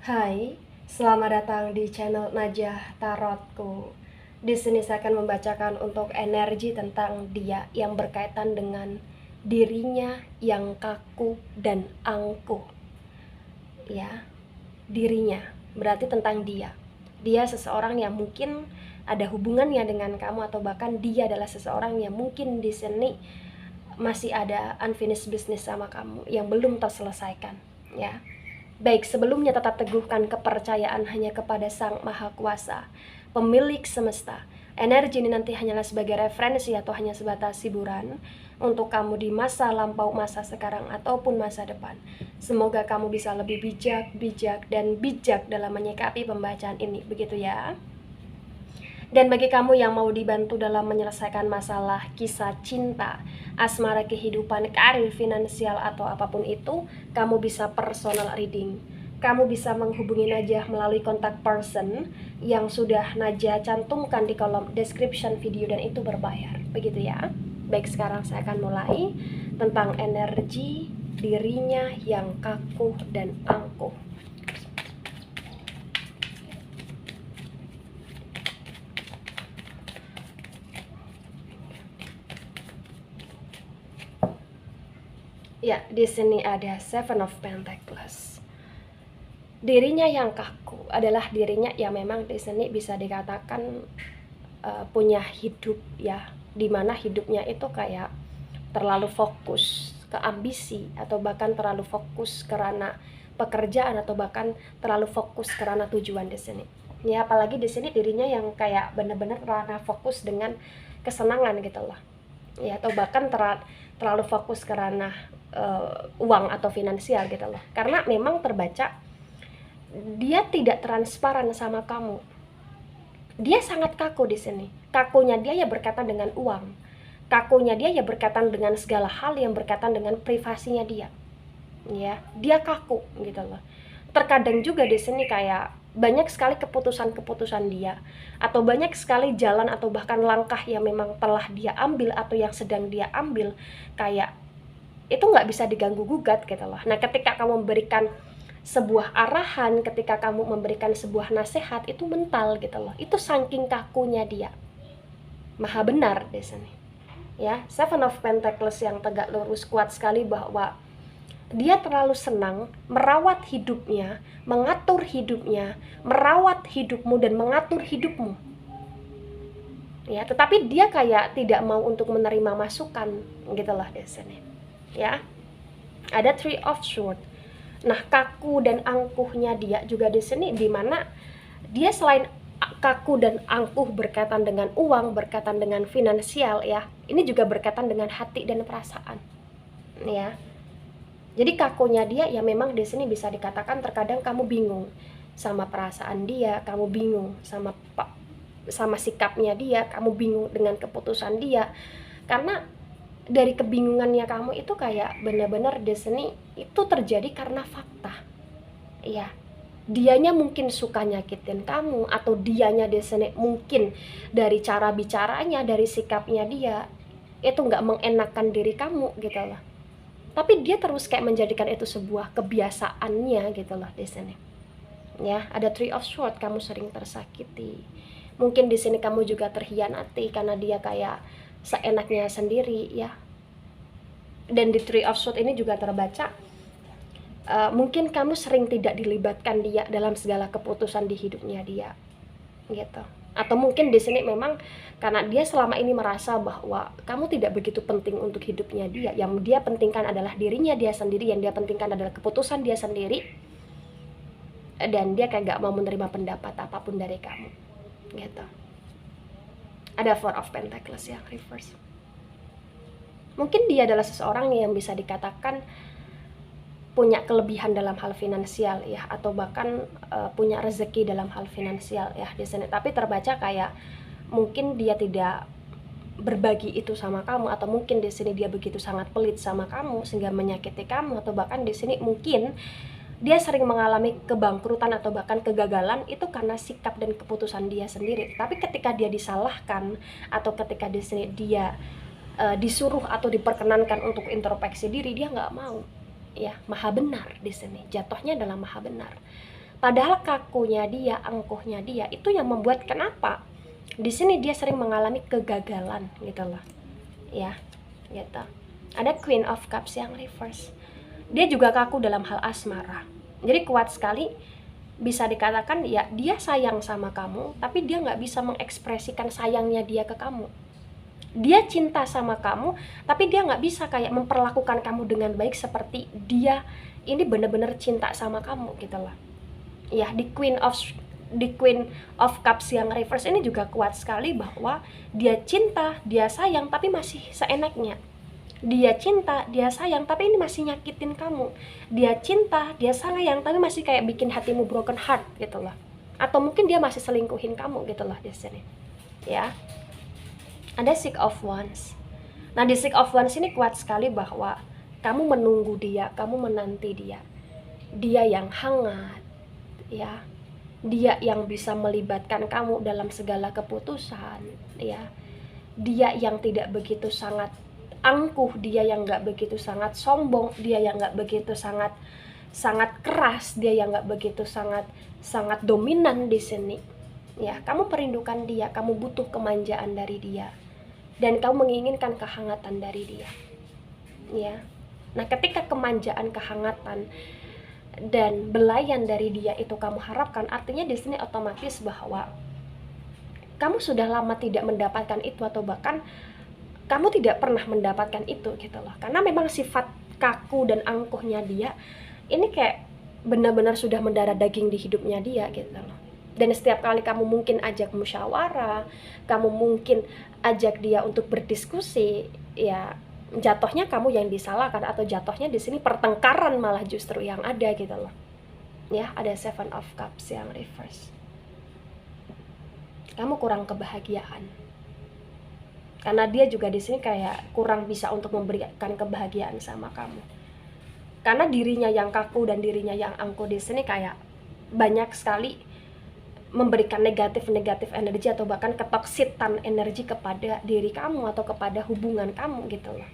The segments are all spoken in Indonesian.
Hai, selamat datang di channel Najah Tarotku. Di sini saya akan membacakan untuk energi tentang dia yang berkaitan dengan dirinya yang kaku dan angkuh. Ya, dirinya berarti tentang dia. Dia seseorang yang mungkin ada hubungannya dengan kamu, atau bahkan dia adalah seseorang yang mungkin di sini masih ada unfinished business sama kamu yang belum terselesaikan, ya. Baik, sebelumnya tetap teguhkan kepercayaan hanya kepada Sang Maha Kuasa, pemilik semesta. Energi ini nanti hanyalah sebagai referensi atau hanya sebatas hiburan untuk kamu di masa lampau, masa sekarang, ataupun masa depan. Semoga kamu bisa lebih bijak dalam menyikapi pembacaan ini, begitu ya. Dan bagi kamu yang mau dibantu dalam menyelesaikan masalah kisah cinta, asmara, kehidupan, karir, finansial, atau apapun itu, kamu bisa personal reading. Kamu bisa menghubungi Najah melalui kontak person yang sudah Najah cantumkan di kolom description video, dan itu berbayar, begitu ya. Baik, sekarang saya akan mulai tentang energi dirinya yang kaku dan angkuh. Ya, di sini ada Seven of Pentacles. Dirinya yang kaku adalah dirinya yang memang di sini bisa dikatakan punya hidup, ya, dimana hidupnya itu kayak terlalu fokus ke ambisi, atau bahkan terlalu fokus karena pekerjaan, atau bahkan terlalu fokus karena tujuan di sini. Ya, apalagi di sini dirinya yang kayak benar-benar terlalu fokus dengan kesenangan gitu loh. Ya, atau bahkan terlalu fokus karena uang atau finansial gitu loh. Karena memang terbaca dia tidak transparan sama kamu. Dia sangat kaku di sini. Kakunya dia ya berkaitan dengan uang. Kakunya dia ya berkaitan dengan segala hal yang berkaitan dengan privasinya dia. Ya, dia kaku gitu loh. Terkadang juga di sini kayak banyak sekali keputusan-keputusan dia, atau banyak sekali jalan atau bahkan langkah yang memang telah dia ambil atau yang sedang dia ambil, kayak itu nggak bisa diganggu gugat gitu loh. Nah, ketika kamu memberikan sebuah arahan, ketika kamu memberikan sebuah nasihat, itu mental gitu loh. Itu saking kakunya dia. Maha benar di sini. Ya, Seven of Pentacles yang tegak lurus kuat sekali bahwa dia terlalu senang merawat hidupnya, mengatur hidupnya, merawat hidupmu dan mengatur hidupmu. Ya, tetapi dia kayak tidak mau untuk menerima masukan gitu loh di sini. Ya. Ada Three of Swords. Nah, kaku dan angkuhnya dia juga di sini, di mana dia selain kaku dan angkuh berkaitan dengan uang, berkaitan dengan finansial, ya. Ini juga berkaitan dengan hati dan perasaan. Ya. Jadi kakunya dia ya memang di sini bisa dikatakan terkadang kamu bingung sama perasaan dia, kamu bingung sama sikapnya dia, kamu bingung dengan keputusan dia. Karena dari kebingungannya kamu itu kayak benar-benar di sini itu terjadi karena fakta. Iya. Dianya mungkin suka nyakitin kamu, atau dianya di sini mungkin dari cara bicaranya, dari sikapnya dia itu nggak mengenakan diri kamu gitu loh. Tapi dia terus kayak menjadikan itu sebuah kebiasaannya gitu loh di sini. Ya, ada Three of Swords, kamu sering tersakiti. Mungkin di sini kamu juga terhianati karena dia kayak seenaknya sendiri, ya. Dan di Three of Swords ini juga terbaca mungkin kamu sering tidak dilibatkan dia dalam segala keputusan di hidupnya dia, gitu. Atau mungkin di sini memang karena dia selama ini merasa bahwa kamu tidak begitu penting untuk hidupnya dia. Yang dia pentingkan adalah dirinya dia sendiri, yang dia pentingkan adalah keputusan dia sendiri, dan dia kayak gak mau menerima pendapat apapun dari kamu, gitu. Ada Four of Pentacles yang reverse. Mungkin dia adalah seseorang yang bisa dikatakan punya kelebihan dalam hal finansial, ya, atau bahkan punya rezeki dalam hal finansial, ya, di sini. Tapi terbaca kayak mungkin dia tidak berbagi itu sama kamu, atau mungkin di sini dia begitu sangat pelit sama kamu sehingga menyakiti kamu, atau bahkan di sini mungkin dia sering mengalami kebangkrutan atau bahkan kegagalan itu karena sikap dan keputusan dia sendiri. Tapi ketika dia disalahkan, atau ketika di sini dia disuruh atau diperkenankan untuk introspeksi diri, dia nggak mau. Ya, maha benar di sini. Jatuhnya adalah maha benar. Padahal kakunya dia, angkuhnya dia itu yang membuat kenapa di sini dia sering mengalami kegagalan gitu loh. Ya, gitu. Ada Queen of Cups yang reverse. Dia juga kaku dalam hal asmara. Jadi kuat sekali, bisa dikatakan ya dia sayang sama kamu, tapi dia nggak bisa mengekspresikan sayangnya dia ke kamu. Dia cinta sama kamu, tapi dia nggak bisa kayak memperlakukan kamu dengan baik seperti dia ini bener-bener cinta sama kamu gitu loh. Ya, di Queen of Cups yang reverse ini juga kuat sekali bahwa dia cinta, dia sayang, tapi masih seenaknya. Dia cinta, dia sayang, tapi ini masih nyakitin kamu. Dia cinta, dia sayang, tapi masih kayak bikin hatimu broken heart gitu loh. Atau mungkin dia masih selingkuhin kamu gitu loh di sini. Ya. Ada Six of Wands. Nah, di Six of Wands ini kuat sekali bahwa kamu menunggu dia, kamu menanti dia. Dia yang hangat, ya. Dia yang bisa melibatkan kamu dalam segala keputusan, ya. Dia yang tidak begitu sangat angkuh, dia yang nggak begitu sangat sombong, dia yang nggak begitu sangat keras, dia yang nggak begitu sangat dominan di sini. Ya, kamu merindukan dia, kamu butuh kemanjaan dari dia, dan kamu menginginkan kehangatan dari dia. Ya, nah ketika kemanjaan, kehangatan, dan belayan dari dia itu kamu harapkan, artinya di sini otomatis bahwa kamu sudah lama tidak mendapatkan itu, atau bahkan kamu tidak pernah mendapatkan itu gitu loh. Karena memang sifat kaku dan angkuhnya dia ini kayak benar-benar sudah mendarah daging di hidupnya dia gitu loh. Dan setiap kali kamu mungkin ajak musyawarah, kamu mungkin ajak dia untuk berdiskusi, ya jatuhnya kamu yang disalahkan, atau jatuhnya di sini pertengkaran malah justru yang ada gitu loh. Ya, ada Seven of Cups yang reverse. Kamu kurang kebahagiaan. Karena dia juga di sini kayak kurang bisa untuk memberikan kebahagiaan sama kamu. Karena dirinya yang kaku dan dirinya yang angkuh di sini kayak banyak sekali memberikan negatif energi, atau bahkan ketoksitan energi kepada diri kamu atau kepada hubungan kamu gitu loh.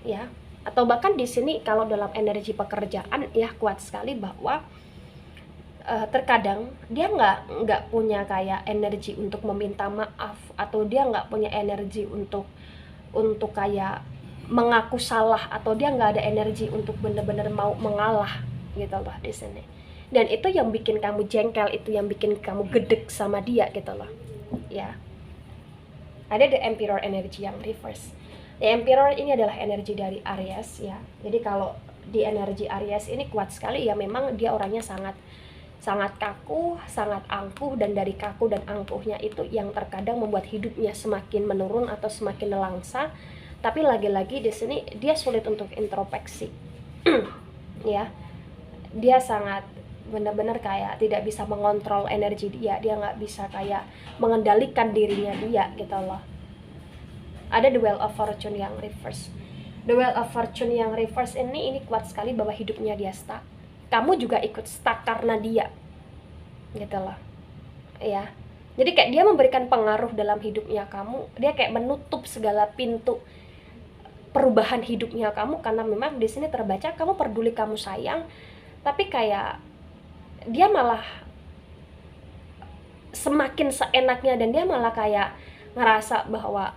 Ya, atau bahkan di sini kalau dalam energi pekerjaan ya kuat sekali bahwa terkadang dia nggak punya kayak energi untuk meminta maaf, atau dia nggak punya energi untuk kayak mengaku salah, atau dia nggak ada energi untuk bener-bener mau mengalah gitu loh di sini. Dan itu yang bikin kamu jengkel, itu yang bikin kamu gedek sama dia gitu loh. Ya. Ada The Emperor energy yang reverse. The Emperor ini adalah energi dari Aries ya. Jadi kalau di energi Aries ini kuat sekali ya, memang dia orangnya sangat kaku, sangat angkuh, dan dari kaku dan angkuhnya itu yang terkadang membuat hidupnya semakin menurun atau semakin nelangsa. Tapi lagi-lagi di sini dia sulit untuk introspeksi. Ya. Dia sangat benar-benar kayak tidak bisa mengontrol energi dia nggak bisa kayak mengendalikan dirinya dia gitu loh. Ada The Wheel of Fortune yang reverse. The Wheel of Fortune yang reverse ini kuat sekali bahwa hidupnya dia stuck. Kamu juga ikut stuck karena dia gitu loh ya. Jadi kayak dia memberikan pengaruh dalam hidupnya kamu, dia kayak menutup segala pintu perubahan hidupnya kamu, karena memang di sini terbaca kamu peduli, kamu sayang, tapi kayak dia malah semakin seenaknya, dan dia malah kayak ngerasa bahwa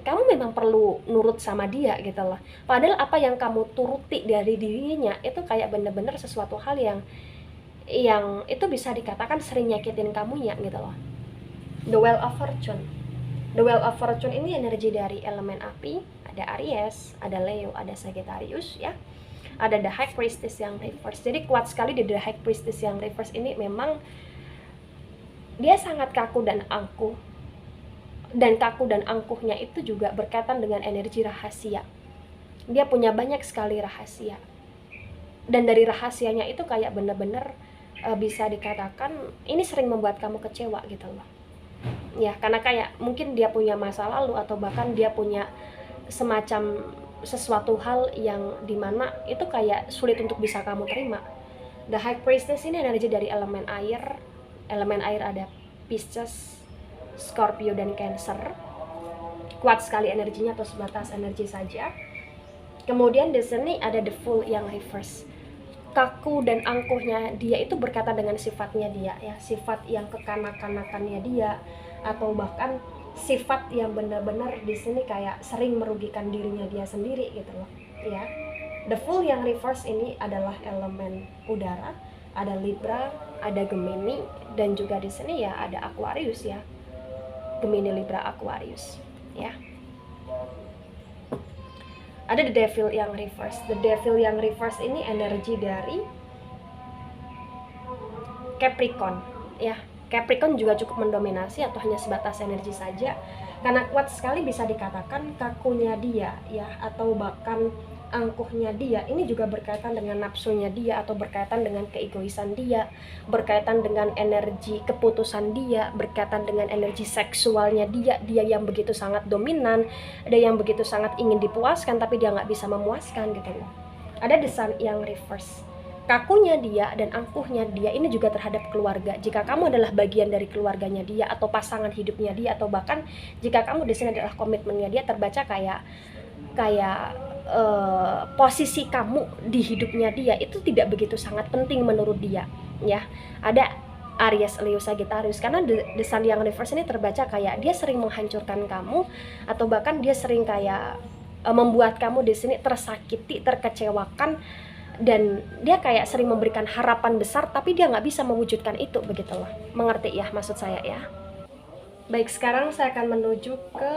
kamu memang perlu nurut sama dia gitu loh. Padahal apa yang kamu turuti dari dirinya itu kayak bener-bener sesuatu hal yang itu bisa dikatakan sering nyakitin kamunya gitu loh. The Wheel of Fortune. The Wheel of Fortune ini energi dari elemen api, ada Aries, ada Leo, ada Sagittarius ya. Ada The High Priestess yang reverse. Jadi kuat sekali di The High Priestess yang reverse ini, memang dia sangat kaku dan angkuh. Dan kaku dan angkuhnya itu juga berkaitan dengan energi rahasia. Dia punya banyak sekali rahasia. Dan dari rahasianya itu kayak bener-bener bisa dikatakan ini sering membuat kamu kecewa gitu loh. Ya, karena kayak mungkin dia punya masa lalu, atau bahkan dia punya semacam sesuatu hal yang dimana itu kayak sulit untuk bisa kamu terima. The High Priestess ini energi dari elemen air. Elemen air ada Pisces, Scorpio, dan Cancer. Kuat sekali energinya, atau sebatas energi saja. Kemudian di sini ada The Fool yang reverse. kaku dan angkuhnya dia itu berkaitan dengan sifatnya dia ya, sifat yang kekanak-kanakannya dia, atau bahkan sifat yang benar-benar di sini kayak sering merugikan dirinya dia sendiri gitu loh ya. The Fool yang reverse ini adalah elemen udara, ada Libra, ada Gemini, dan juga di sini ya ada Aquarius ya, Gemini, Libra, Aquarius ya. Ada The Devil yang reverse. The Devil yang reverse ini energi dari Capricorn ya. Capricorn juga cukup mendominasi atau hanya sebatas energi saja, karena kuat sekali bisa dikatakan kakunya dia ya, atau bahkan angkuhnya dia ini juga berkaitan dengan nafsunya dia, atau berkaitan dengan keegoisan dia, berkaitan dengan energi keputusan dia, berkaitan dengan energi seksualnya dia yang begitu sangat dominan, ada yang begitu sangat ingin dipuaskan tapi dia nggak bisa memuaskan gitu loh. Ada The Sun yang reverse. Kakunya dia dan angkuhnya dia ini juga terhadap keluarga. Jika kamu adalah bagian dari keluarganya dia, atau pasangan hidupnya dia, atau bahkan jika kamu di sini adalah komitmennya dia, terbaca kayak posisi kamu di hidupnya dia itu tidak begitu sangat penting menurut dia ya. Ada Aries, Leo, Sagittarius, karena The Sun yang reverse ini terbaca kayak dia sering menghancurkan kamu, atau bahkan dia sering kayak membuat kamu di sini tersakiti, terkecewakan, dan dia kayak sering memberikan harapan besar tapi dia nggak bisa mewujudkan itu, begitulah. Mengerti ya maksud saya ya? Baik, sekarang saya akan menuju ke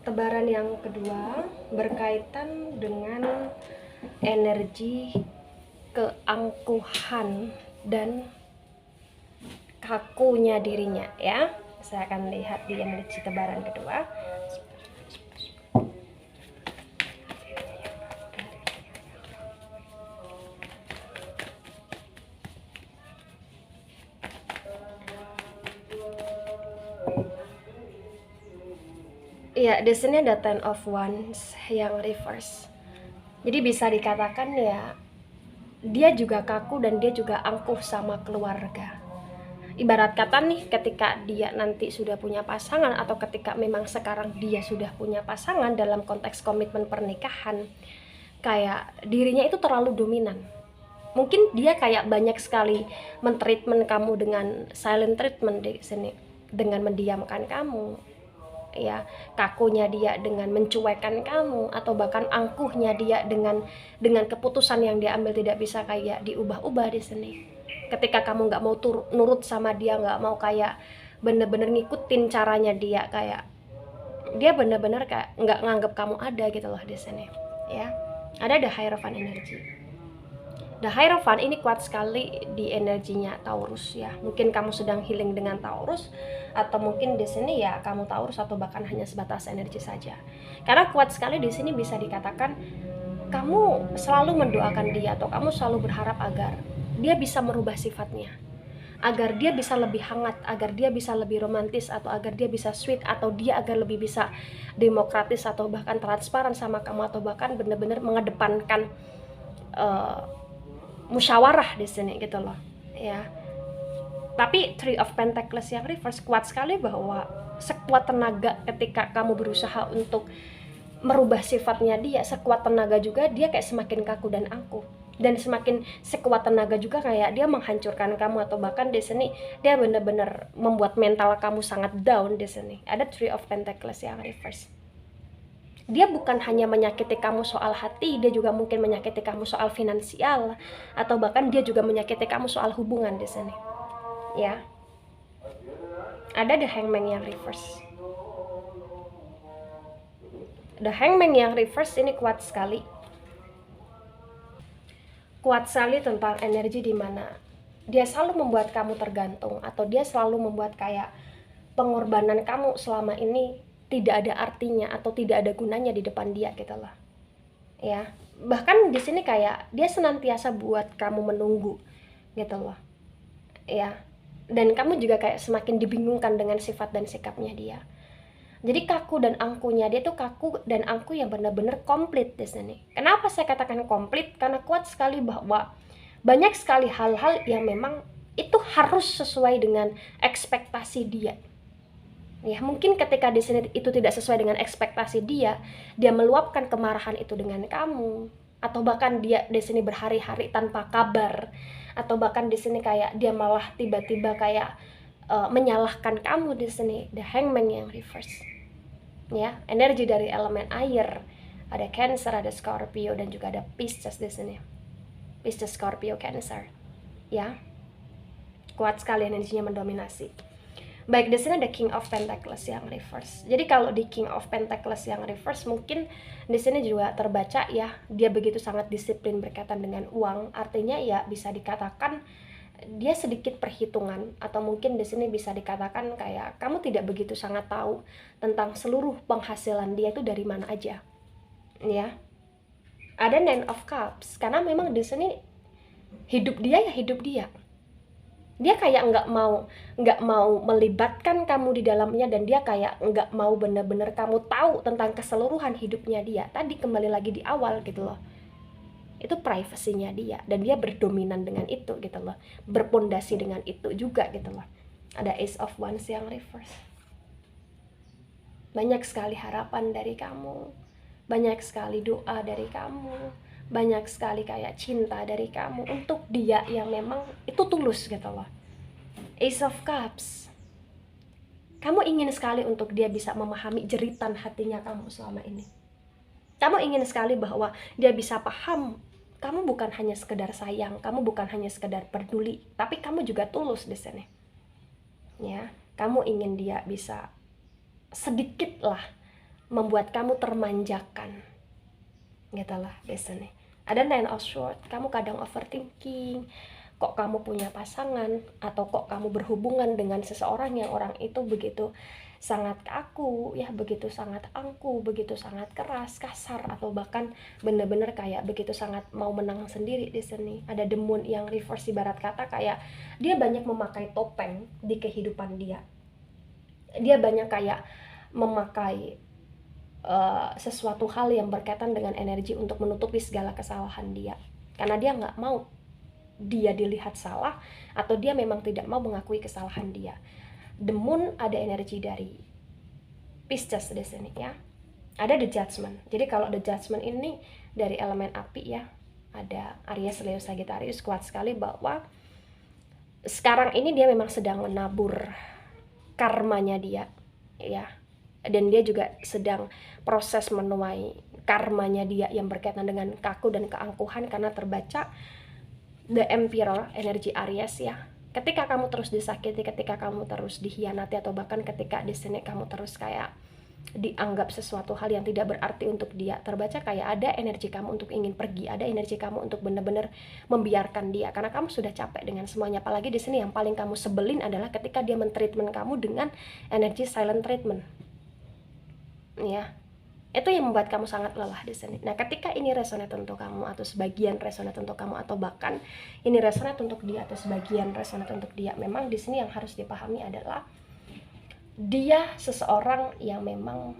tebaran yang kedua berkaitan dengan energi keangkuhan dan kakunya dirinya ya. Saya akan lihat di energi tebaran kedua. Ya, di sini ada Ten of Wands yang reverse. Jadi bisa dikatakan ya, dia juga kaku dan dia juga angkuh sama keluarga. Ibarat kata nih, ketika dia nanti sudah punya pasangan, atau ketika memang sekarang dia sudah punya pasangan dalam konteks komitmen pernikahan, kayak dirinya itu terlalu dominan. Mungkin dia kayak banyak sekali mentreatment kamu dengan silent treatment di sini, dengan mendiamkan kamu ya. Kakunya dia dengan mencuekkan kamu, atau bahkan angkuhnya dia dengan keputusan yang dia ambil tidak bisa kayak diubah-ubah di sini. Ketika kamu nggak mau nurut sama dia, nggak mau kayak bener-bener ngikutin caranya dia, kayak dia bener-bener kayak nggak nganggap kamu ada gitu loh di sini ya. Ada The Hierophant energy. The Hierophant ini kuat sekali di energinya Taurus ya. Mungkin kamu sedang healing dengan Taurus, atau mungkin di sini ya kamu Taurus, atau bahkan hanya sebatas energi saja. Karena kuat sekali di sini bisa dikatakan kamu selalu mendoakan dia, atau kamu selalu berharap agar dia bisa merubah sifatnya, agar dia bisa lebih hangat, agar dia bisa lebih romantis, atau agar dia bisa sweet, atau dia agar lebih bisa demokratis, atau bahkan transparan sama kamu, atau bahkan benar-benar mengedepankan musyawarah di sini gitu loh ya. Tapi Three of Pentacles yang reverse kuat sekali, bahwa sekuat tenaga ketika kamu berusaha untuk merubah sifatnya dia, sekuat tenaga juga dia kayak semakin kaku dan angkuh, dan semakin sekuat tenaga juga kayak dia menghancurkan kamu, atau bahkan di sini dia benar-benar membuat mental kamu sangat down di sini. Ada Three of Pentacles yang reverse. Dia bukan hanya menyakiti kamu soal hati, dia juga mungkin menyakiti kamu soal finansial, atau bahkan dia juga menyakiti kamu soal hubungan di sini ya. Ada The Hangman yang reverse. The Hangman yang reverse ini kuat sekali tentang energi dimana dia selalu membuat kamu tergantung, atau dia selalu membuat kayak pengorbanan kamu selama ini tidak ada artinya atau tidak ada gunanya di depan dia gitu loh ya. Bahkan di sini kayak dia senantiasa buat kamu menunggu gitu loh ya, dan kamu juga kayak semakin dibingungkan dengan sifat dan sikapnya dia. Jadi kaku dan angkuhnya dia tuh kaku dan angkuh yang benar-benar komplit di sini. Kenapa saya katakan komplit? Karena kuat sekali bahwa banyak sekali hal-hal yang memang itu harus sesuai dengan ekspektasi dia. Ya, mungkin ketika di sini itu tidak sesuai dengan ekspektasi dia, dia meluapkan kemarahan itu dengan kamu. atau bahkan dia di sini berhari-hari tanpa kabar, atau bahkan di sini kayak dia malah tiba-tiba kayak menyalahkan kamu di sini. The Hangman yang reverse, ya, energi dari elemen air, ada Cancer, ada Scorpio, dan juga ada Pisces di sini. Pisces, Scorpio, Cancer, ya, kuat sekali energinya mendominasi. Baik, di sini ada King of Pentacles yang reverse. Jadi kalau di King of Pentacles yang reverse, mungkin di sini juga terbaca ya, dia begitu sangat disiplin berkaitan dengan uang. Artinya ya bisa dikatakan dia sedikit perhitungan, atau mungkin di sini bisa dikatakan kayak kamu tidak begitu sangat tahu tentang seluruh penghasilan dia itu dari mana aja. Ya. Ada Nine of Cups karena memang di sini hidup dia ya hidup dia. Dia kayak nggak mau melibatkan kamu di dalamnya, dan dia kayak nggak mau bener-bener kamu tahu tentang keseluruhan hidupnya dia. Tadi kembali lagi di awal gitu loh, itu privasinya dia, dan dia berdominan dengan itu gitu loh, berpondasi dengan itu juga gitu loh. Ada Ace of Wands yang reverse. Banyak sekali harapan dari kamu, banyak sekali doa dari kamu, banyak sekali kayak cinta dari kamu untuk dia yang memang itu tulus gitu loh. Ace of Cups, kamu ingin sekali untuk dia bisa memahami jeritan hatinya kamu selama ini. Kamu ingin sekali bahwa dia bisa paham kamu bukan hanya sekedar sayang, kamu bukan hanya sekedar peduli, tapi kamu juga tulus di sini. Ya, kamu ingin dia bisa sedikit lah membuat kamu termanjakan, gitu lah di sini. Ada Nine of Swords, kamu kadang overthinking, kok kamu punya pasangan, atau kok kamu berhubungan dengan seseorang yang orang itu begitu sangat kaku, ya, begitu sangat angkuh, begitu sangat keras, kasar, atau bahkan bener-bener kayak begitu sangat mau menang sendiri di sini. Ada The Moon yang reverse, ibarat kata kayak dia banyak memakai topeng di kehidupan dia. Dia banyak kayak memakai sesuatu hal yang berkaitan dengan energi untuk menutupi segala kesalahan dia, karena dia nggak mau dia dilihat salah, atau dia memang tidak mau mengakui kesalahan dia. The Moon ada energi dari Pisces di sini ya. Ada The Judgment. Jadi kalau The Judgment ini dari elemen api ya, ada Aries, Leo, Sagittarius, kuat sekali bahwa sekarang ini dia memang sedang menabur karmanya dia ya, dan dia juga sedang proses menuai karmanya dia yang berkaitan dengan kaku dan keangkuhan, karena terbaca The Emperor, energi Aries ya. Ketika kamu terus disakiti, ketika kamu terus dikhianati, atau bahkan ketika di sini kamu terus kayak dianggap sesuatu hal yang tidak berarti untuk dia, terbaca kayak ada energi kamu untuk ingin pergi, ada energi kamu untuk benar-benar membiarkan dia, karena kamu sudah capek dengan semuanya. Apalagi di sini yang paling kamu sebelin adalah ketika dia mentreatment kamu dengan energi silent treatment. Ya, itu yang membuat kamu sangat lelah di sini. Nah, ketika ini resonate untuk kamu, atau sebagian resonate untuk kamu, atau bahkan ini resonate untuk dia, atau sebagian resonate untuk dia, memang di sini yang harus dipahami adalah dia seseorang yang memang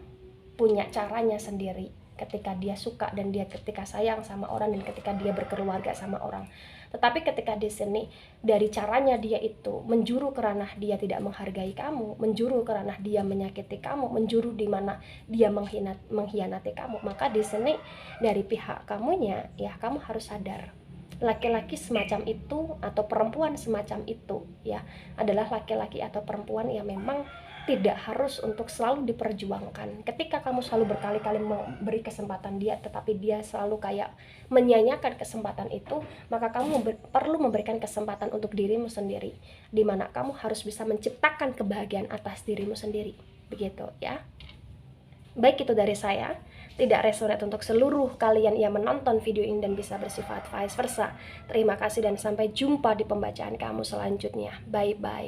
punya caranya sendiri ketika dia suka, dan dia ketika sayang sama orang, dan ketika dia berkeluarga sama orang. Tetapi ketika di sini dari caranya dia itu menjuru ke ranah dia tidak menghargai kamu, menjuru ke ranah dia menyakiti kamu, menjuru di mana dia mengkhianati kamu, maka di sini dari pihak kamunya ya, kamu harus sadar laki-laki semacam itu atau perempuan semacam itu ya adalah laki-laki atau perempuan yang memang tidak harus untuk selalu diperjuangkan. Ketika kamu selalu berkali-kali memberi kesempatan dia, tetapi dia selalu kayak menyanyiakan kesempatan itu, maka kamu perlu memberikan kesempatan untuk dirimu sendiri, dimana kamu harus bisa menciptakan kebahagiaan atas dirimu sendiri. Begitu ya. Baik, itu dari saya. Tidak resonate untuk seluruh kalian yang menonton video ini dan bisa bersifat vice versa. Terima kasih dan sampai jumpa di pembacaan kamu selanjutnya. Bye-bye.